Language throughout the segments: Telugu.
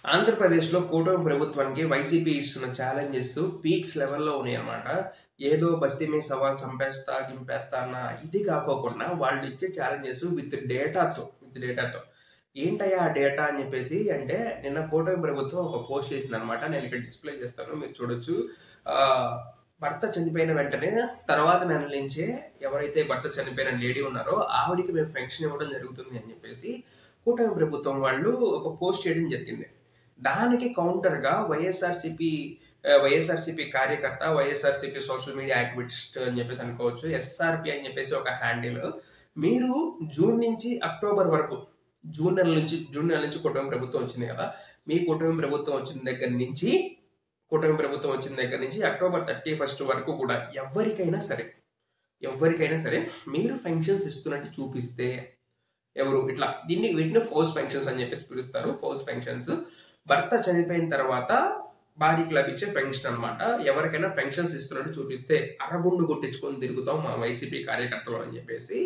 ఆంధ్రప్రదేశ్‌లో కూటమి ప్రభుత్వానికి వైసీపీ ఇస్తున్న ఛాలెంజెస్ పీక్స్ లెవెల్‌లో ఉన్నాయన్నమాట. ఏదో బస్తీ మీద సవాల్ చంపేస్తా, గింపేస్తా అన్న ఇది కాకోకుండా వాళ్ళు ఇచ్చే ఛాలెంజెస్ విత్ డేటాతో. ఏంటయ్యా ఆ డేటా అని చెప్పేసి అంటే నిన్న కూటమి ప్రభుత్వం ఒక పోస్ట్ చేసిందనమాట. నేను ఇక్కడ డిస్‌ప్లే చేస్తాను. మీరు చూడొచ్చు. ఆహ్, భర్త చనిపోయిన వెంటనే తర్వాత నెల నుంచే ఎవరైతే భర్త చనిపోయిన లేడీ ఉన్నారో ఆవిడకి మేము పెన్షన్ ఇవ్వడం జరుగుతుంది అని చెప్పేసి కూటమి ప్రభుత్వం వాళ్ళు ఒక పోస్ట్ చేయడం జరిగింది. దానికి కౌంటర్‌గా వైఎస్ఆర్‌సీపీ కార్యకర్త, వైఎస్ఆర్‌సీపీ సోషల్ మీడియా యాక్టివిస్ట్ అని చెప్పేసి అనుకోవచ్చు. ఎస్ఆర్‌పీ అని చెప్పేసి ఒక హ్యాండిల్. మీరు జూన్ నుంచి అక్టోబర్ వరకు జూన్ నెల నుంచి కూటమి ప్రభుత్వం వచ్చింది కదా! మీ కూటమి ప్రభుత్వం వచ్చిన దగ్గర నుంచి అక్టోబర్ 31 వరకు కూడా ఎవరికైనా సరే మీరు పెన్షన్స్ ఇస్తున్నట్టు చూపిస్తే వీటిని ఫోర్స్ పెన్షన్స్ అని చెప్పేసి పిలుస్తారు. ఫోర్స్ పెన్షన్స్ భర్త చనిపోయిన తర్వాత భార్యకి లభించే పెన్షన్ అన్నమాట. ఎవరికైనా పెన్షన్స్ ఇస్తున్నట్టు చూపిస్తే అరగుండు కొట్టించుకొని తిరుగుతాం మా వైసీపీ కార్యకర్తలు అని చెప్పేసి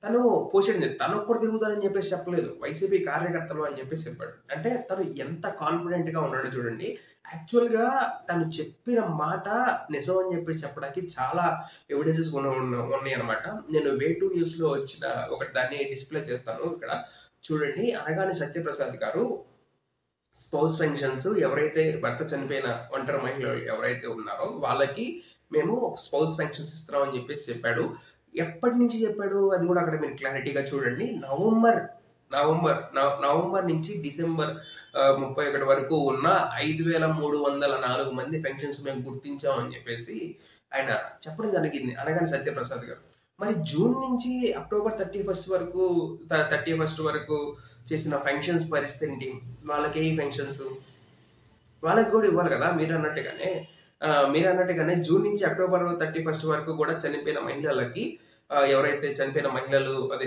తను పోషించింది. తనకు కూడా తిరుగుతానని చెప్పేసి చెప్పలేదు. వైసీపీ కార్యకర్తలు అని చెప్పేసి చెప్పాడు. అంటే తను ఎంత కాన్ఫిడెంట్ గా ఉన్నాడో చూడండి. యాక్చువల్‌గా తను చెప్పిన మాట నిజం అని చెప్పేసి చెప్పడానికి చాలా ఎవిడెన్సెస్ ఉన్నాయన్నమాట. నేను వే2 న్యూస్‌లో వచ్చిన దాన్ని డిస్‌ప్లే చేస్తాను ఇక్కడ. చూడండి. అనగాని సత్యప్రసాద్ గారు స్పౌస్ పెన్షన్స్ ఎవరైతే భర్త చనిపోయిన ఒంటరి మహిళలు ఎవరైతే ఉన్నారో వాళ్ళకి మేము స్పౌస్ పెన్షన్స్ ఇస్తున్నాం అని చెప్పేసి చెప్పాడు. ఎప్పటి నుంచి చెప్పాడు అది కూడా అక్కడ మీరు క్లారిటీగా చూడండి. నవంబర్ నుంచి డిసెంబర్ 31 వరకు ఉన్న 5,304 మంది పెన్షన్స్ మేము గుర్తించాం అని చెప్పేసి ఆయన చెప్పడం జరిగింది అనగాని సత్యప్రసాద్ గారు. మరి జూన్ నుంచి అక్టోబర్ 31 వరకు చేసిన పెన్షన్స్ పరిస్థితి ఏంటి? వాళ్ళకి ఏ పెన్షన్స్? వాళ్ళకి కూడా ఇవ్వాలి కదా! మీరన్నట్టుగానే జూన్ నుంచి అక్టోబర్ 31 వరకు కూడా చనిపోయిన మహిళలకి ఎవరైతే చనిపోయిన మహిళలు అదే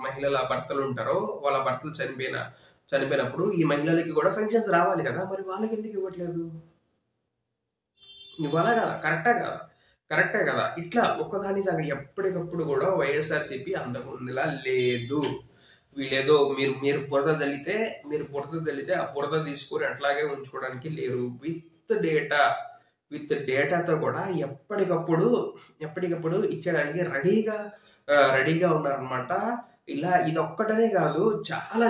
మహిళల భర్తలు ఉంటారో వాళ్ళ భర్తలు చనిపోయినప్పుడు ఈ మహిళలకి కూడా పెన్షన్స్ రావాలి కదా! మరి వాళ్ళకి ఎందుకు ఇవ్వట్లేదు? ఇవ్వాలా కదా! కరెక్టే కదా! ఇట్లా ఒక్కదాని దాన్ని ఎప్పటికప్పుడు కూడా వైఎస్ఆర్‌సీపీ అంతకుముందులా లేదు. వీళ్ళేదో మీరు బురద జల్లితే ఆ బురద తీసుకొని అట్లాగే ఉంచుకోవడానికి లేరు. విత్ డేటాతో కూడా ఎప్పటికప్పుడు ఇచ్చేయడానికి రెడీగా ఉన్నారనమాట. ఇలా ఇదొక్కటనే కాదు చాలా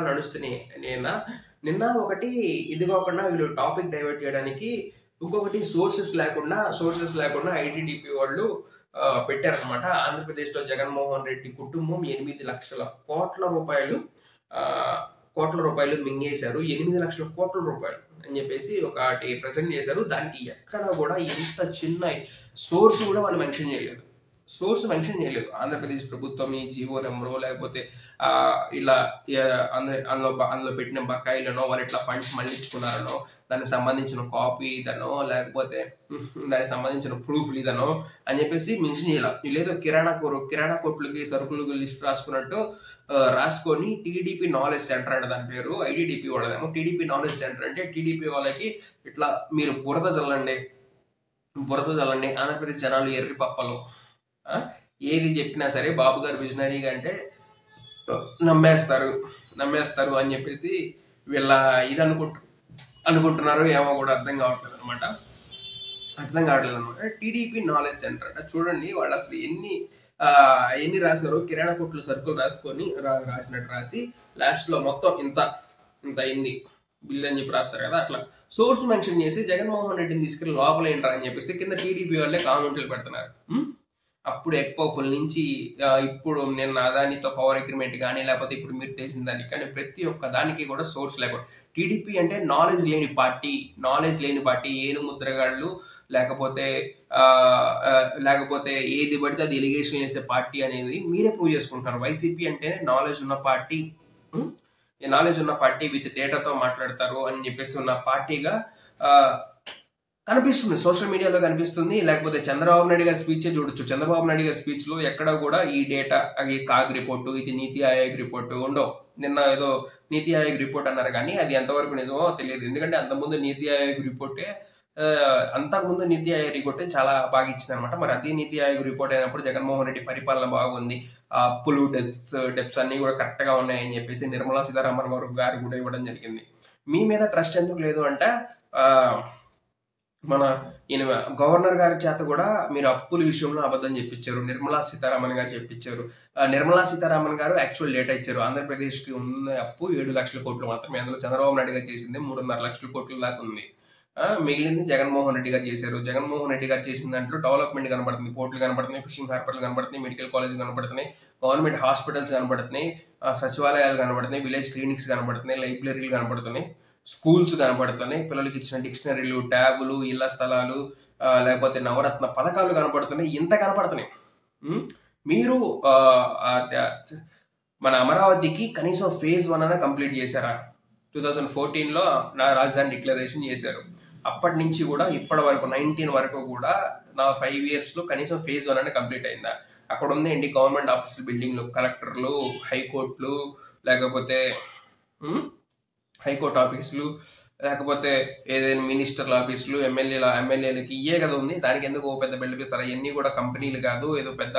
నడుస్తున్నాయి. నిన్న ఒకటి ఇది కాకుండా వీళ్ళు టాపిక్ డైవర్ట్ చేయడానికి ఇంకొకటి సోర్సెస్ లేకుండా ఐటీడీపీ వాళ్ళు పెట్టారనమాట. ఆంధ్రప్రదేశ్లో జగన్మోహన్ రెడ్డి కుటుంబం 8 లక్షల కోట్ల రూపాయలు మింగేశారు. 8 లక్షల కోట్ల రూపాయలు అని చెప్పేసి ఒకటి ప్రెజెంట్ చేశారు. దానికి ఎక్కడ కూడా ఎంత చిన్న సోర్స్ కూడా వాళ్ళు మెన్షన్ చేయలేదు. ఆంధ్రప్రదేశ్ ప్రభుత్వం ఈ జీవో నెంబరో లేకపోతే ఇలా అందులో పెట్టిన బకాయిలనో వాళ్ళు ఇట్లా ఫండ్స్ మళ్ళించుకున్నారనో దానికి సంబంధించిన కాపీ ఇదనో లేకపోతే దానికి సంబంధించిన ప్రూఫ్లు ఇదనో అని చెప్పేసి మెన్షన్ చేయాలి. లేదో కిరాణా కొట్లకి సరుకులు లిస్ట్ రాసుకొని టీడీపీ నాలెడ్జ్ సెంటర్ అంటే దాని పేరు. ఐటీడీపీ వాళ్ళదేమో టీడీపీ నాలెడ్జ్ సెంటర్ అంటే టీడీపీ వాళ్ళకి ఇట్లా మీరు బురద చల్లండి. ఆంధ్రప్రదేశ్ జనాలు ఎర్రి పప్పలు ఏది చెప్పినా సరే బాబు గారు విజనరీగా అంటే నమ్మేస్తారు అని చెప్పేసి వీళ్ళ ఇది అనుకుంటున్నారు ఏమో కూడా అర్థం కావట్లేదు అనమాట. టీడీపీ నాలెడ్జ్ సెంటర్ అంటే చూడండి వాళ్ళు అసలు ఎన్ని రాశారు. కిరాణా కొట్లు సరుకులు రాసినట్టు రాసి లాస్ట్ లో మొత్తం ఇంత అయింది బిల్ అని చెప్పి రాస్తారు కదా. అట్లా సోర్స్ మెన్షన్ చేసి జగన్మోహన్ రెడ్డిని తీసుకెళ్లి లోపల ఏంటారు అని చెప్పేసి కింద టీడీపీ వాళ్ళే కామెంట్లు పెడుతున్నారు. అప్పుడు ఎక్పోఫుల్ నుంచి ఇప్పుడు నిన్న అదానితో పవర్ అగ్రిమెంట్ కానీ లేకపోతే ఇప్పుడు మీరు చేసిన దానికి కానీ ప్రతి ఒక్క దానికి కూడా సోర్స్ లేకుండా టీడీపీ అంటే నాలెడ్జ్ లేని పార్టీ ఏను ముద్రగాళ్ళు లేకపోతే ఏది పడితే అది ఎలిగేషన్ చేసే పార్టీ అనేది మీరే ప్రూవ్ చేసుకుంటారు. వైసీపీ అంటే నాలెడ్జ్ ఉన్న పార్టీ విత్ డేటాతో మాట్లాడతారు అని చెప్పేసి ఉన్న పార్టీగా కనిపిస్తుంది. సోషల్ మీడియాలో కనిపిస్తుంది. లేకపోతే చంద్రబాబు నాయుడు గారి స్పీచ్ చూడొచ్చు. చంద్రబాబు నాయుడు గారి స్పీచ్ లో ఎక్కడ కూడా ఈ డేటా కాగ్ రిపోర్టు ఇది నీతి ఆయోగ్ రిపోర్టు ఉండవు. నిన్న ఏదో నీతి ఆయోగ్ రిపోర్ట్ అన్నారు కానీ అది ఎంతవరకు నిజమో తెలియదు. ఎందుకంటే అంతకుముందు నీతి ఆయోగ్ రిపోర్టే అంతకుముందు నీతి ఆయోగ్ రిపోర్ట్ చాలా బాగా ఇచ్చింది అనమాట. మరి అదే నీతి ఆయోగ్ రిపోర్ట్ అయినప్పుడు జగన్మోహన్ రెడ్డి పరిపాలన బాగుంది, ఆ అప్పులు డెప్స్ అన్ని కూడా కరెక్ట్ గా ఉన్నాయని చెప్పేసి నిర్మలా సీతారామన్ గారు కూడా ఇవ్వడం జరిగింది. మీ మీద ట్రస్ట్ ఎందుకు లేదు అంటే మన ఈయన గవర్నర్ గారి చేత కూడా మీరు అప్పుల విషయంలో అబద్ధం చెప్పించారు, నిర్మలా సీతారామన్ గారు చెప్పించారు. నిర్మలా సీతారామన్ గారు యాక్చువల్ డేటా ఇచ్చారు. ఆంధ్రప్రదేశ్కి ఉన్న అప్పు 7 లక్షల కోట్లు మాత్రమే. అందులో చంద్రబాబు నాయుడు గారు చేసింది 3.5 లక్షల కోట్ల దాకా ఉంది. మిగిలింది జగన్మోహన్ రెడ్డి గారు చేశారు. జగన్మోహన్ రెడ్డి గారు చేసిన దాంట్లో డెవలప్మెంట్ కనబడుతుంది, పోర్టులు కనబడుతున్నాయి, ఫిషింగ్ హార్బర్లు కనబడుతున్నాయి, మెడికల్ కాలేజ్ కనబడుతున్నాయి, గవర్నమెంట్ హాస్పిటల్స్ కనబడుతున్నాయి, సచివాలయాలు కనబడుతున్నాయి, విలేజ్ క్లినిక్స్ కనబడుతున్నాయి, లైబ్రరీలు కనబడుతున్నాయి, స్కూల్స్ కనబడుతున్నాయి, పిల్లలకి ఇచ్చిన డిక్షనరీలు, ట్యాబులు, ఇళ్ల స్థలాలు, లేకపోతే నవరత్న పథకాలు కనబడుతున్నాయి. ఇంత కనబడుతున్నాయి. మీరు మన అమరావతికి కనీసం ఫేజ్ 1 అనే కంప్లీట్ చేశారా? 2014లో నా రాజధాని డిక్లరేషన్ చేశారు. అప్పటి నుంచి కూడా ఇప్పటి వరకు 19 వరకు కూడా నా 5 yearsలో కనీసం ఫేజ్ 1 అనే కంప్లీట్ అయిందా? అక్కడ ఉంది ఏంటి? గవర్నమెంట్ ఆఫీసులు, బిల్డింగ్లు, కలెక్టర్లు, హైకోర్టులు, లేకపోతే హైకోర్టు ఆఫీసులు, లేకపోతే ఏదైనా మినిస్టర్ల ఆఫీసులు, ఎమ్మెల్యేలకి ఇయే కదా ఉంది. దానికి ఎందుకు పెద్ద బిల్డప్ ఇస్తారు? అవన్నీ కూడా కంపెనీలు కాదు, ఏదో పెద్ద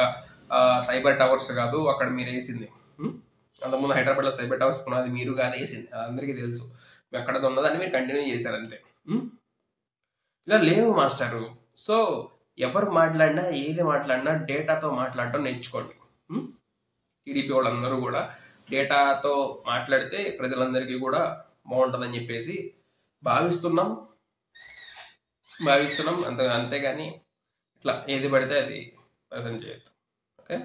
సైబర్ టవర్స్ కాదు అక్కడ మీరు వేసింది. అంతకుముందు హైదరాబాద్లో సైబర్ టవర్స్ పునాది మీరు కాదు వేసింది, అందరికీ తెలుసు. ఎక్కడ ఉన్నదాన్ని మీరు కంటిన్యూ చేశారు అంతే. ఇలా లేవు మాస్టారు. సో ఎవరు మాట్లాడినా, ఏది మాట్లాడినా డేటాతో మాట్లాడటం నేర్చుకోండి. టీడీపీ వాళ్ళందరూ కూడా డేటాతో మాట్లాడితే ప్రజలందరికీ కూడా బాగుంటుందని చెప్పేసి భావిస్తున్నాం. అంతేగాని ఇట్లా ఏది పడితే అది ప్రజెంట్ చేయొద్దు. ఓకే.